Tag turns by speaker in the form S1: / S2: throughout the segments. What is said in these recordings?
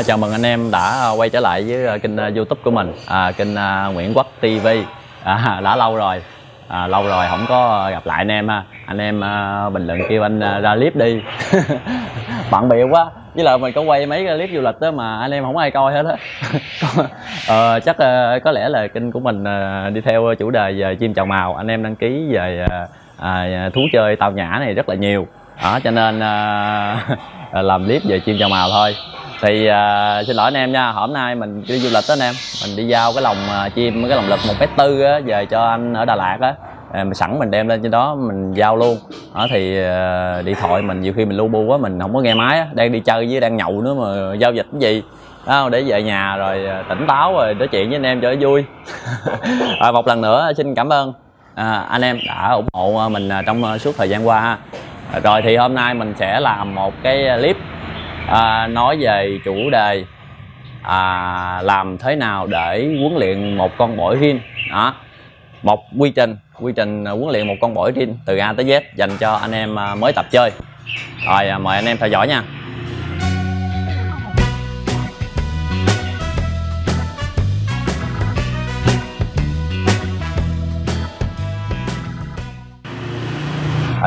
S1: Chào mừng anh em đã quay trở lại với kênh YouTube của mình, kênh Nguyễn Quốc TV. Đã lâu rồi, lâu rồi không có gặp lại anh em ha. Anh em bình luận kêu anh ra clip đi. Bận bịu quá, với lại mình có quay mấy cái clip du lịch đó mà anh em không ai coi hết á. Chắc có lẽ là kênh của mình đi theo chủ đề về chim chào màu. Anh em đăng ký về thú chơi tao nhã này rất là nhiều, cho nên làm clip về chim chào màu thôi. Thì xin lỗi anh em nha, hôm nay mình đi du lịch đó anh em, mình đi giao cái lồng chim, cái lồng lực 1,4 m về cho anh ở Đà Lạt á. Sẵn mình đem lên trên đó mình giao luôn. Thì điện thoại mình nhiều khi mình lu bu quá, mình không có nghe máy á, đang đi chơi với đang nhậu nữa mà giao dịch cái gì đó, để về nhà rồi tỉnh táo rồi nói chuyện với anh em cho nó vui. Một lần nữa xin cảm ơn anh em đã ủng hộ mình trong suốt thời gian qua. Rồi thì hôm nay mình sẽ làm một cái clip nói về chủ đề làm thế nào để huấn luyện một con bổi rin. Một quy trình huấn luyện một con bổi rin từ A tới Z dành cho anh em mới tập chơi. Rồi mời anh em theo dõi nha.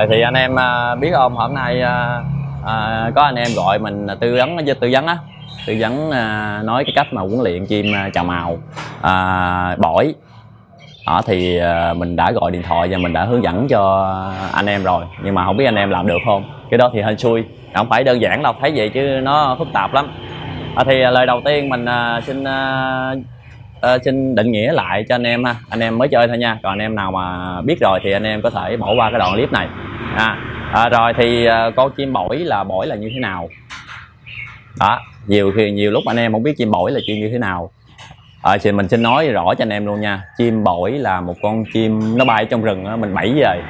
S1: Thì anh em biết không, hôm nay có anh em gọi mình tư vấn nói cái cách mà huấn luyện chim chào màu bổi. Thì mình đã gọi điện thoại và mình đã hướng dẫn cho anh em rồi, nhưng mà không biết anh em làm được không. Cái đó thì hên xui, không phải đơn giản đâu, thấy vậy chứ nó phức tạp lắm. Thì lời đầu tiên mình xin định nghĩa lại cho anh em ha, anh em mới chơi thôi nha, còn anh em nào mà biết rồi thì anh em có thể bỏ qua cái đoạn clip này. Rồi thì con chim bổi là như thế nào đó, nhiều lúc anh em không biết chim bổi là chim như thế nào. Thì mình xin nói rõ cho anh em luôn nha. Chim bổi là một con chim nó bay trong rừng đó, mình bẫy về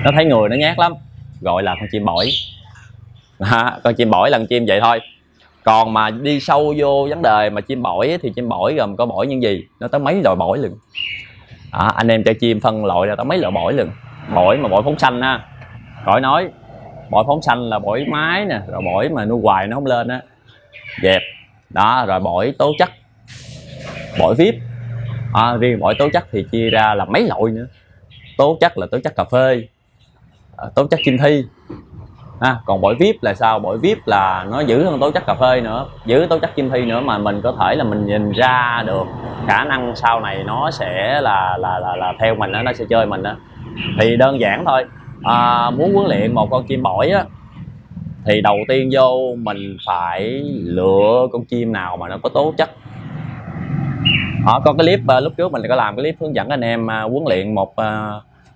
S1: nó thấy người nó nhát lắm, gọi là con chim bổi. Con chim bổi là con chim vậy thôi. Còn mà đi sâu vô vấn đề mà chim bổi thì chim bổi gồm có bổi những gì, nó tới mấy loại bổi luôn. Anh em cho chim phân loại ra tới mấy loại bổi luôn. Bổi mà bổi phóng xanh ha, khỏi nói. Bổi phóng xanh là bổi mái nè, rồi bổi mà nuôi hoài nó không lên á, dẹp đó. Rồi bổi tố chất, bổi vip. Riêng bổi tố chất thì chia ra là mấy loại nữa. Tố chất là tố chất cà phê, tố chất chim thi. Còn bổi vip là sao? Bổi vip là nó giữ hơn tố chất cà phê nữa, giữ tố chất chim thi nữa, mà mình có thể là mình nhìn ra được khả năng sau này nó sẽ là theo mình đó, nó sẽ chơi mình đó. Thì đơn giản thôi, muốn huấn luyện một con chim bổi á, thì đầu tiên vô mình phải lựa con chim nào mà nó có tố chất. Có cái clip lúc trước mình có làm cái clip hướng dẫn anh em huấn luyện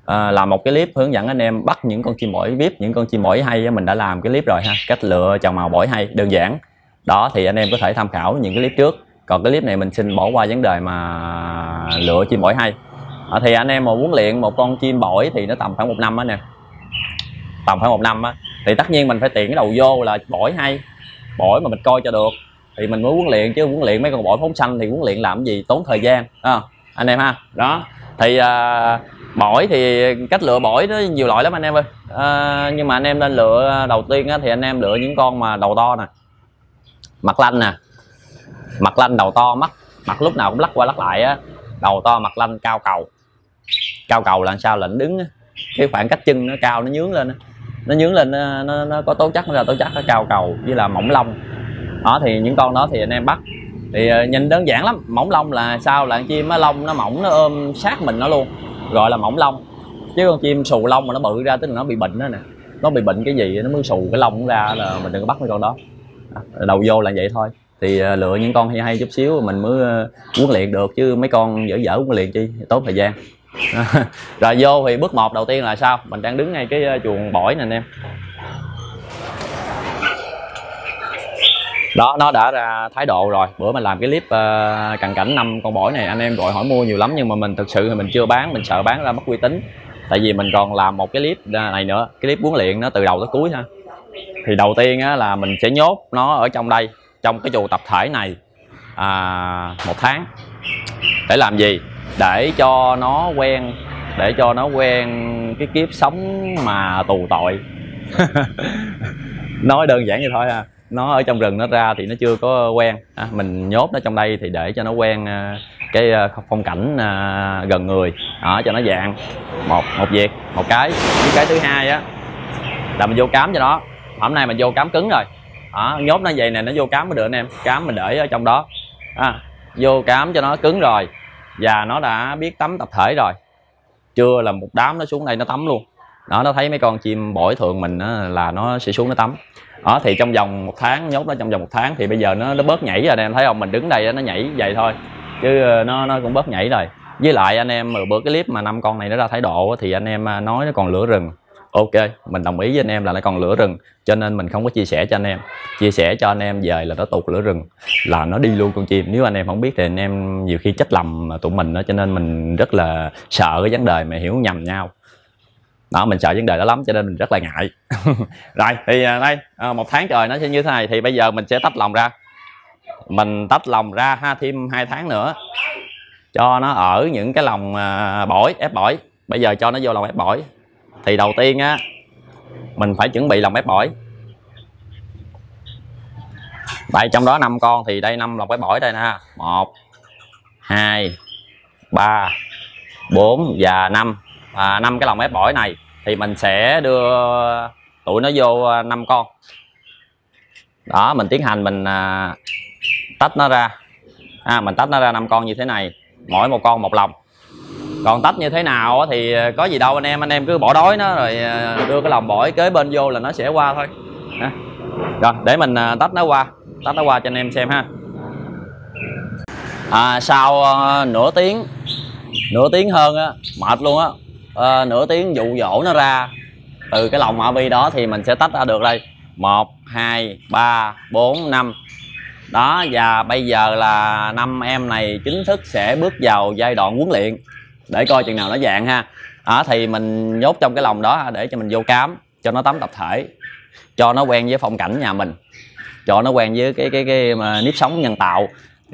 S1: làm một cái clip hướng dẫn anh em bắt những con chim bổi vip, những con chim bổi hay. Mình đã làm cái clip rồi ha, cách lựa chào màu bổi hay đơn giản đó, thì anh em có thể tham khảo những cái clip trước. Còn cái clip này mình xin bỏ qua vấn đề mà lựa chim bổi hay. Thì anh em mà huấn luyện một con chim bổi thì nó tầm khoảng 1 năm á nè, tầm khoảng 1 năm á, thì tất nhiên mình phải tiện cái đầu vô là bổi hay, bổi mà mình coi cho được thì mình mới huấn luyện. Chứ huấn luyện mấy con bổi phóng xanh thì huấn luyện làm gì, tốn thời gian anh em ha. Đó thì bổi thì cách lựa bổi nó nhiều loại lắm anh em ơi. Nhưng mà anh em nên lựa đầu tiên á, thì anh em lựa những con mà đầu to nè, mặt lanh nè, mặt lanh đầu to, mặt lúc nào cũng lắc qua lắc lại á, đầu to mặt lanh cao cầu. Cao cầu là sao? Là nó đứng á, cái khoảng cách chân nó cao, nó nhướng lên, nó có tố chất, nó ra tố chất, nó cao cầu với là mỏng lông đó. Thì những con đó thì anh em bắt thì nhìn đơn giản lắm. Mỏng lông là sao? Là con chim á, lông nó mỏng, nó ôm sát mình nó luôn, gọi là mỏng lông. Chứ con chim xù lông mà nó bự ra tức là nó bị bệnh đó nè, nó bị bệnh cái gì nó mới xù cái lông ra, là mình đừng có bắt mấy con đó. Đầu vô là vậy thôi. Thì lựa những con hay hay chút xíu mình mới huấn luyện được, chứ mấy con dở dở huấn luyện chi, tốn thời gian. Rồi vô thì bước 1 đầu tiên là sao? Mình đang đứng ngay cái chuồng bổi nè anh em. Đó, nó đã ra thái độ rồi. Bữa mình làm cái clip cận cảnh 5 con bổi này, anh em gọi hỏi mua nhiều lắm, nhưng mà mình thực sự thì mình chưa bán, mình sợ bán ra mất uy tín. Tại vì mình còn làm một cái clip này nữa, cái clip huấn luyện nó từ đầu tới cuối ha. Thì đầu tiên á, là mình sẽ nhốt nó ở trong đây, trong cái chuồng tập thể này 1 tháng. Để làm gì? Để cho nó quen cái kiếp sống mà tù tội. Nói đơn giản vậy thôi ha. nó ở trong rừng nó ra thì nó chưa có quen. Mình nhốt nó trong đây thì để cho nó quen cái phong cảnh gần người đó, cho nó dạng một việc. Một cái thứ hai á là mình vô cám cho nó. Hôm nay mình vô cám cứng rồi đó, nhốt nó vậy nè, nó vô cám mới được anh em. Cám mình để ở trong đó, vô cám cho nó cứng rồi, và nó đã biết tắm tập thể rồi. Trưa là một đám nó xuống đây nó tắm luôn đó. Nó thấy mấy con chim bổi thường mình là nó sẽ xuống nó tắm đó. Thì trong vòng 1 tháng, nhốt nó trong vòng 1 tháng thì bây giờ nó bớt nhảy rồi. Anh em thấy không, mình đứng đây nó nhảy vậy thôi chứ nó cũng bớt nhảy rồi. Với lại anh em bữa cái clip mà 5 con này nó ra thái độ thì anh em nói nó còn lửa rừng. Ok, mình đồng ý với anh em là nó còn lửa rừng, cho nên mình không có chia sẻ cho anh em. Chia sẻ cho anh em về là nó tụt lửa rừng là nó đi luôn con chim. Nếu anh em không biết thì anh em nhiều khi trách lầm tụi mình đó, cho nên mình rất là sợ cái vấn đề mà hiểu nhầm nhau đó. Mình sợ vấn đề đó lắm cho nên mình rất là ngại. Rồi thì đây 1 tháng trời nó sẽ như thế này. Thì bây giờ mình sẽ tách lòng ra. Mình tách lòng ra ha, thêm 2 tháng nữa cho nó ở những cái lòng bổi, ép bổi. Bây giờ cho nó vô lòng ép bổi. Thì đầu tiên á mình phải chuẩn bị lòng ép bổi. Đây trong đó 5 con thì đây 5 lòng ép bổi đây nè. 1 2 3 4 và 5. 5 cái lòng ép bổi này thì mình sẽ đưa tụi nó vô 5 con đó. Mình tiến hành mình tách nó ra. Mình tách nó ra 5 con như thế này, mỗi một con một lòng. Còn tách như thế nào thì có gì đâu anh em cứ bỏ đói nó rồi đưa cái lòng bổi kế bên vô là nó sẽ qua thôi. Rồi để mình tách nó qua cho anh em xem ha. Sau nửa tiếng hơn á, mệt luôn á, nửa tiếng dụ dỗ nó ra từ cái lòng Avi đó thì mình sẽ tách ra được đây. 1 2 3 4 5 đó. Và bây giờ là 5 em này chính thức sẽ bước vào giai đoạn huấn luyện để coi chừng nào nó dạng ha. Thì mình nhốt trong cái lòng đó để cho mình vô cám cho nó tắm tập thể, cho nó quen với phong cảnh nhà mình, cho nó quen với cái nếp sống nhân tạo.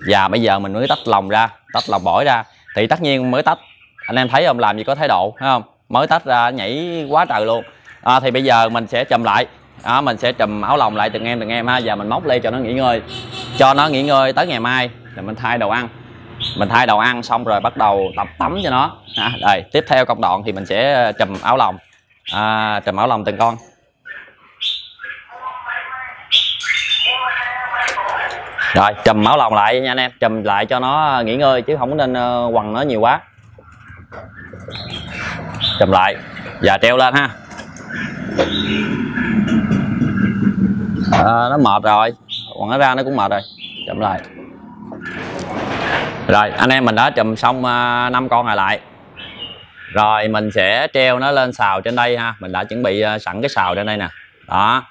S1: Và bây giờ mình mới tách lòng ra, tách lòng bổi ra. Thì tất nhiên mới tách, anh em thấy không, làm gì có thái độ, thấy không, mới tách ra nhảy quá trời luôn. Thì bây giờ mình sẽ chùm lại, mình sẽ chùm áo lòng lại từng em ha. Và mình móc lên cho nó nghỉ ngơi tới ngày mai là mình thay đồ ăn. Mình thay đồ ăn xong rồi bắt đầu tập tắm cho nó. Đây tiếp theo công đoạn thì mình sẽ chùm áo lòng, chùm áo lòng từng con. Rồi chùm áo lòng lại nha anh em, chùm lại cho nó nghỉ ngơi chứ không nên quằn nó nhiều quá. Chùm lại và treo lên ha. Nó mệt rồi, quằn nó ra nó cũng mệt rồi, chùm lại. Rồi anh em mình đã chùm xong 5 con này lại. Rồi mình sẽ treo nó lên xào trên đây ha. Mình đã chuẩn bị sẵn cái xào trên đây nè. Đó,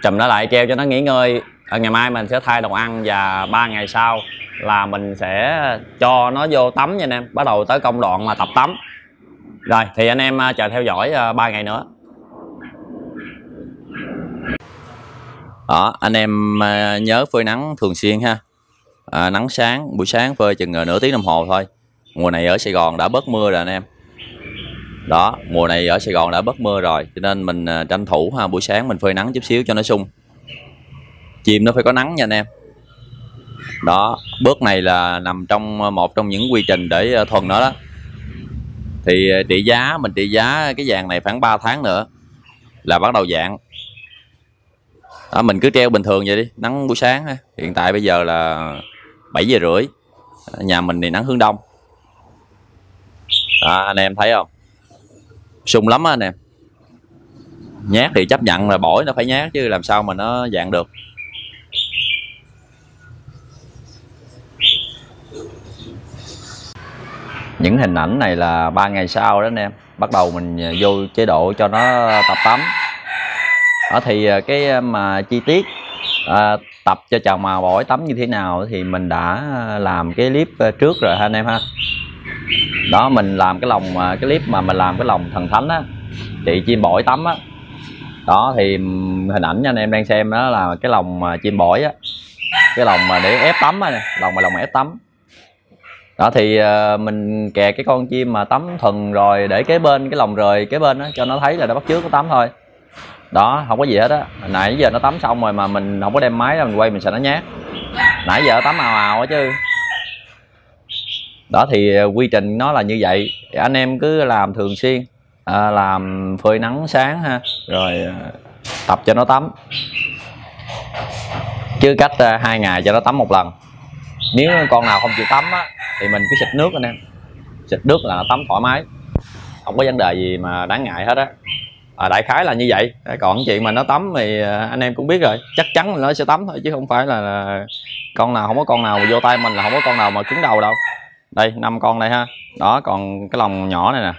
S1: chùm nó lại treo cho nó nghỉ ngơi. Ngày mai mình sẽ thay đồ ăn và 3 ngày sau là mình sẽ cho nó vô tắm nha anh em. Bắt đầu tới công đoạn mà tập tắm. Rồi thì anh em chờ theo dõi 3 ngày nữa. Đó, anh em nhớ phơi nắng thường xuyên ha. Nắng sáng, buổi sáng phơi chừng nửa tiếng đồng hồ thôi. Mùa này ở Sài Gòn đã bớt mưa rồi anh em. Đó, mùa này ở Sài Gòn đã bớt mưa rồi, cho nên mình tranh thủ ha, buổi sáng mình phơi nắng chút xíu cho nó sung. Chim nó phải có nắng nha anh em. Đó, bước này là nằm trong một trong những quy trình để thuần nó đó. Thì mình trị giá cái vàng này khoảng 3 tháng nữa là bắt đầu dạng. Đó, mình cứ treo bình thường vậy đi, nắng buổi sáng ha. Hiện tại bây giờ là 7 giờ rưỡi. Nhà mình thì nắng hướng đông. Đó, anh em thấy không? Sung lắm á anh em. Nhát thì chấp nhận là bổi nó phải nhát chứ làm sao mà nó dạng được. Những hình ảnh này là 3 ngày sau đó anh em. Bắt đầu mình vô chế độ cho nó tập tắm. Đó thì cái mà chi tiết tập cho chào mào bổi tắm như thế nào thì mình đã làm cái clip trước rồi ha anh em ha. Đó, mình làm cái clip mà mình làm cái lòng thần thánh á, chị chim bổi tắm á. Đó thì hình ảnh anh em đang xem đó là cái lòng chim bổi á, cái lòng mà để ép tắm á, lòng ép tắm. Đó thì mình kè cái con chim mà tắm thuần rồi để kế bên cái lòng rời kế bên đó cho nó thấy là nó bắt chước nó tắm thôi. đó, không có gì hết á. Nãy giờ nó tắm xong rồi mà mình không có đem máy ra mình quay, mình sợ nó nhát. Nãy giờ nó tắm ào ào á chứ. Đó thì quy trình nó là như vậy. Anh em cứ làm thường xuyên, làm phơi nắng sáng ha, rồi tập cho nó tắm, chứ cách 2 ngày cho nó tắm một lần. Nếu con nào không chịu tắm á thì mình cứ xịt nước anh em, xịt nước là nó tắm thoải mái, không có vấn đề gì mà đáng ngại hết á. Đại khái là như vậy. Còn chuyện mà nó tắm thì anh em cũng biết rồi, chắc chắn là nó sẽ tắm thôi, chứ không phải là con nào, không có con nào mà vô tay mình là không có con nào mà cứng đầu đâu. Đây 5 con đây ha. Đó, còn cái lồng nhỏ này nè,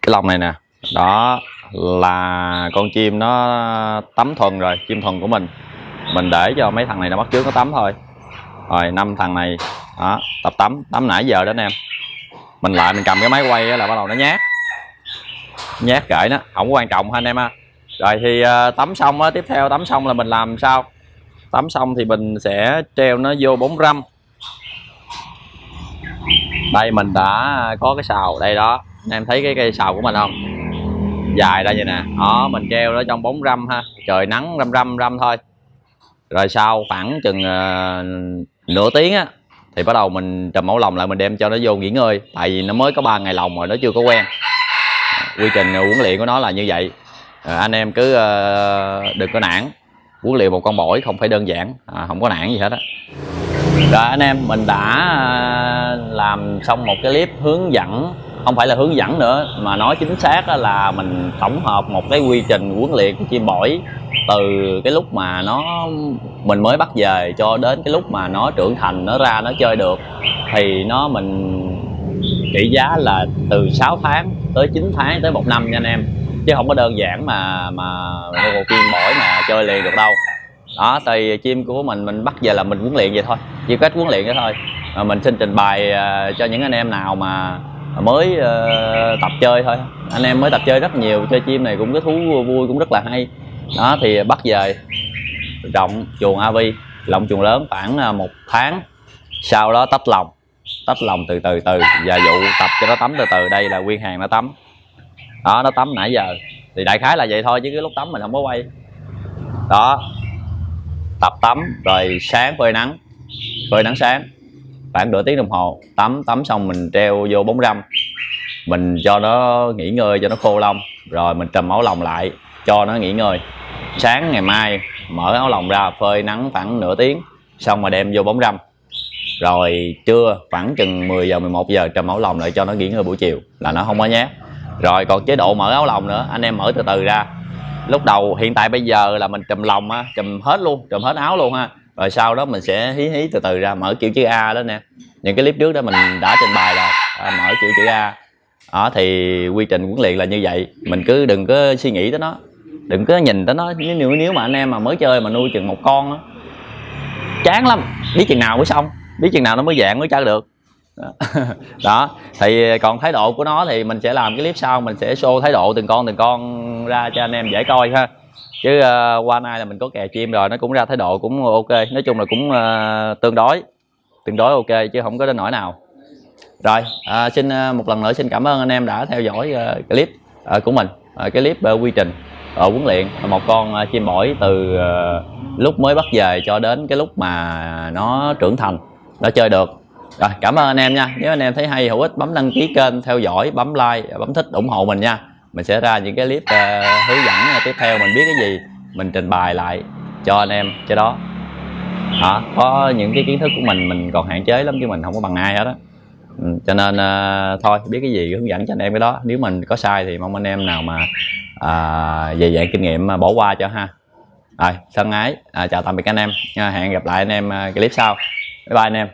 S1: cái lồng này nè, đó là con chim nó tắm thuần rồi, chim thuần của mình để cho mấy thằng này nó bắt chước nó tắm thôi. Rồi 5 thằng này đó, tập tắm nãy giờ đó anh em. Mình lại mình cầm cái máy quay là bắt đầu nó nhát kệ nó, không quan trọng ha anh em ha. Rồi thì tắm xong á, tiếp theo tắm xong là mình làm sao? Tắm xong thì mình sẽ treo nó vô 4 râm. Đây mình đã có cái sào đây đó, anh em thấy cái cây sào của mình không, dài ra vậy nè. Đó, mình treo nó trong 4 râm ha, trời nắng râm thôi. Rồi sau khoảng chừng nửa tiếng á thì bắt đầu mình trùm ổ lồng lại, mình đem cho nó vô nghỉ ngơi, tại vì nó mới có 3 ngày lồng rồi, nó chưa có quen. Quy trình huấn luyện của nó là như vậy. Anh em cứ đừng có nản, huấn luyện một con bổi không phải đơn giản, không có nản gì hết á. Rồi anh em, mình đã làm xong một cái clip hướng dẫn, không phải là hướng dẫn nữa mà nói chính xác là mình tổng hợp một cái quy trình huấn luyện của chim bổi từ cái lúc mà mình mới bắt về cho đến cái lúc mà nó trưởng thành, nó ra nó chơi được, thì mình trị giá là từ 6 tháng tới 9 tháng tới 1 năm nha anh em, chứ không có đơn giản mà một chim bổi mà chơi liền được đâu. Đó, thì chim của mình bắt về là mình huấn luyện vậy thôi, chỉ cách huấn luyện vậy thôi. Mình xin trình bày cho những anh em nào mà mới tập chơi thôi. Anh em mới tập chơi rất nhiều, chơi chim này cũng có thú vui, cũng rất là hay. Đó thì bắt về rộng chuồng Avi, lồng chuồng lớn khoảng 1 tháng, sau đó tách lồng từ từ và dụ tập cho nó tắm từ từ. Đây là nguyên hàng nó tắm đó, nó tắm nãy giờ thì đại khái là vậy thôi, chứ cái lúc tắm mình không có quay. Đó, tập tắm rồi sáng phơi nắng sáng khoảng nửa tiếng đồng hồ, tắm xong mình treo vô 4 râm, mình cho nó nghỉ ngơi cho nó khô lông, rồi mình trùm áo lồng lại cho nó nghỉ ngơi. Sáng ngày mai mở áo lồng ra phơi nắng khoảng nửa tiếng, xong mà đem vô 4 râm. Rồi trưa khoảng chừng 10 giờ 11 giờ trùm áo lồng lại cho nó nghỉ ngơi buổi chiều là nó không có nhát. Rồi còn chế độ mở áo lồng nữa, anh em mở từ từ ra. Lúc đầu hiện tại bây giờ là mình trùm lồng á, trùm hết luôn, trùm hết áo luôn ha. Rồi sau đó mình sẽ hí từ từ ra, mở kiểu chữ A đó nè. Những cái clip trước đó mình đã trình bày rồi, mở kiểu chữ A. Đó thì quy trình huấn luyện là như vậy. Mình cứ đừng có suy nghĩ tới nó, đừng có nhìn tới nó. Nếu mà anh em mà mới chơi mà nuôi chừng một con á, chán lắm, biết chừng nào mới xong, biết chừng nào nó mới dạng mới chơi được. Đó thì còn thái độ của nó thì mình sẽ làm cái clip sau, mình sẽ show thái độ từng con ra cho anh em dễ coi ha. Chứ qua nay là mình có kè chim rồi, nó cũng ra thái độ cũng ok, nói chung là cũng tương đối ok, chứ không có đến nỗi nào. Rồi xin một lần nữa xin cảm ơn anh em đã theo dõi clip của mình, cái clip quy trình huấn luyện một con chim bổi từ lúc mới bắt về cho đến cái lúc mà nó trưởng thành, nó chơi được. Rồi cảm ơn anh em nha. Nếu anh em thấy hay hữu ích, bấm đăng ký kênh, theo dõi, bấm like, bấm thích ủng hộ mình nha. Mình sẽ ra những cái clip hướng dẫn tiếp theo, mình biết cái gì mình trình bày lại cho anh em cái đó. Có những cái kiến thức của mình còn hạn chế lắm, chứ mình không có bằng ai hết á. Cho nên thôi biết cái gì hướng dẫn cho anh em cái đó. Nếu mình có sai thì mong anh em nào mà về dạng kinh nghiệm bỏ qua cho ha. Rồi thân ái chào tạm biệt anh em, hẹn gặp lại anh em clip sau. Bye bye anh em.